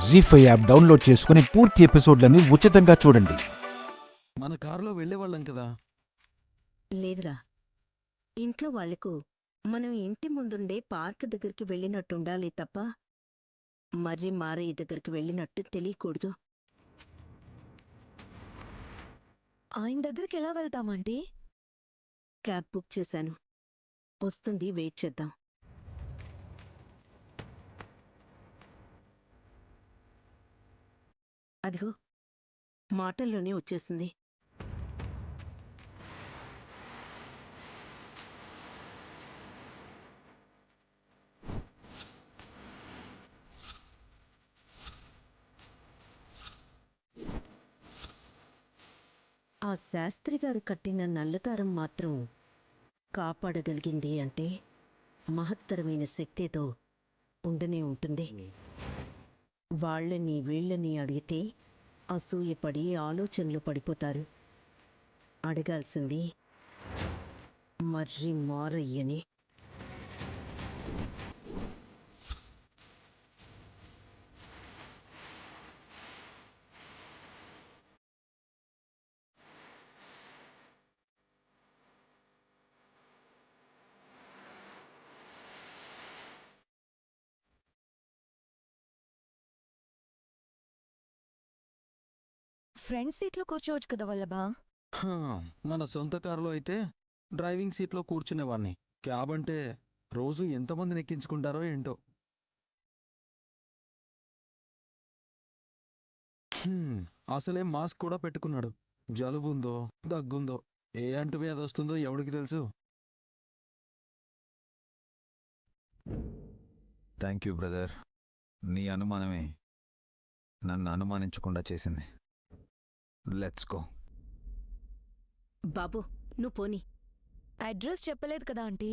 జీ5 app download చేసుకుని పూర్తి ఎపిసోడ్లని ఉచితంగా చూడండి. మన కారులో వెళ్ళేవాళ్ళం కదా. లేదురా, ఇంట్లో వాళ్లకు మనం ఇంటి ముందుండే పార్క్ దగ్గరికి వెళ్ళినట్టుండాలి తప్ప మర్రి మారయ్య దగ్గరికి వెళ్ళినట్టు తెలియకూడదు. ఆయన దగ్గరికి ఎలా వెళ్తామంటీ? క్యాబ్ బుక్ చేశాను, వస్తుంది, వెయిట్ చేద్దాం. అదిగో మాటల్లోనే వచ్చేసింది. ఆ శాస్త్రిగారు కట్టిన నల్లదారం మాత్రం కాపాడగలిగింది అంటే మహత్తరమైన శక్తితో ఉండనే ఉంటుంది. వాళ్ళని వీళ్ళని అడిగితే అసూయపడి ఆలోచనలు పడిపోతారు. అడగాల్సింది మర్రి మారయ్యని. ఫ్రంట్ సీట్లో కూర్చోవచ్చు కదా వల్లభా? హా, మన సొంత కారులో అయితే డ్రైవింగ్ సీట్లో కూర్చునేవాణ్ణి. క్యాబ్ అంటే రోజు ఎంతమందిని ఎక్కించుకుంటారో ఏంటో. అసలే మాస్క్ కూడా పెట్టుకున్నాడు. జలుబుందో దగ్గుందో ఏ అంటువ్యాధి వస్తుందో ఎవడికి తెలుసు. Thank you brother. నీ అనుమానమే నన్ను అనుమానించకుండా చేసింది. Let's go. బాబు, నువ్వు పోని. అడ్రస్ చెప్పలేదు కదా ఆంటీ?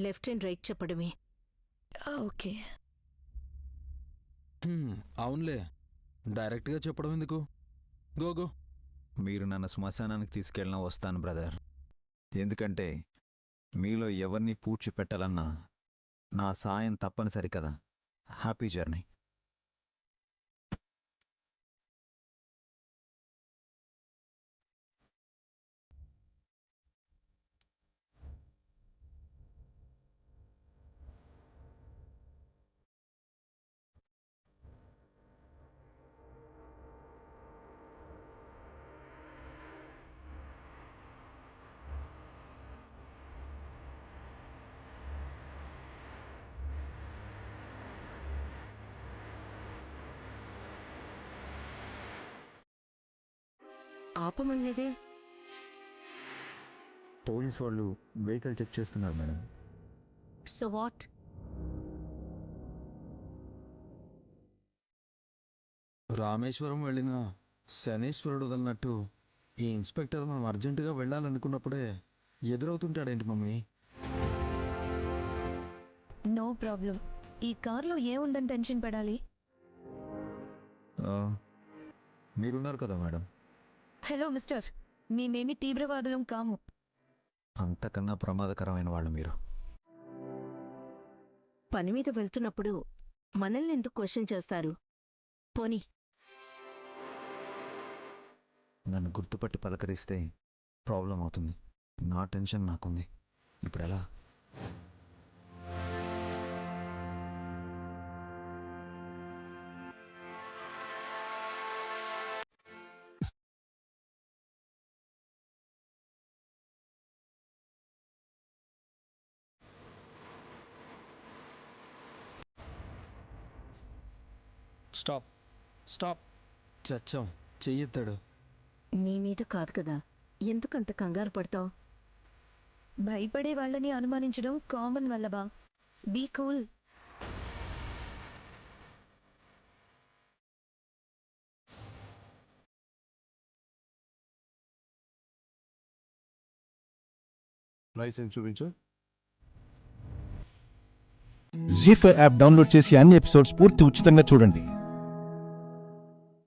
లెఫ్ట్ అండ్ రైట్ చెప్పడమే. ఓకే. అవునులే, డైరెక్ట్గా చెప్పడం ఎందుకు? గోగో. మీరు నన్ను శ్మశానానికి తీసుకెళ్ళినా వస్తాను బ్రదర్. ఎందుకంటే మీలో ఎవరిని పూడ్చిపెట్టాలన్నా నా సాయం తప్పనిసరి కదా. Happy journey. ఆపమన్నదే. పోలీస్ వాళ్ళు వెహికల్ చెక్ చేస్తున్నారు మేడం. So what? రామేశ్వరం వెళ్ళిన శనేశ్వరుడు వదలనట్టు ఈ ఇన్స్పెక్టర్ మనం అర్జెంటుగా వెళ్ళాలనుకున్నప్పుడే ఎదురవుతుంటాడేంటి మమ్మీ? No problem. ఈ కార్లో ఏముందని టెన్షన్ పడాలి? మీరున్నారు కదా మేడం. హలో మిస్టర్, మేమేమి తీవ్రవాదులం కాము. అంతకన్నా ప్రమాదకరమైన వాళ్ళు మీరు. పని మీద వెళ్తున్నప్పుడు మనల్ని ఎందుకు క్వశ్చన్ చేస్తారు? పోని. నన్ను గుర్తుపట్టి పలకరిస్తే ప్రాబ్లం అవుతుంది. నా టెన్షన్ నాకుంది. ఇప్పుడు ఎలా? Stop stop. చచ్చాం, చెయ్యెత్తాడు. నీ మీద కాదు కదా, ఎందుకంత కంగారు పడతావు? భయపడే వాళ్ళని అనుమానించడం common Vallabha. Be cool. Licence చూపించు. జీ5 యాప్ డౌన్లోడ్ చేసి అన్ని ఎపిసోడ్స్ పూర్తి ఉచితంగా చూడండి.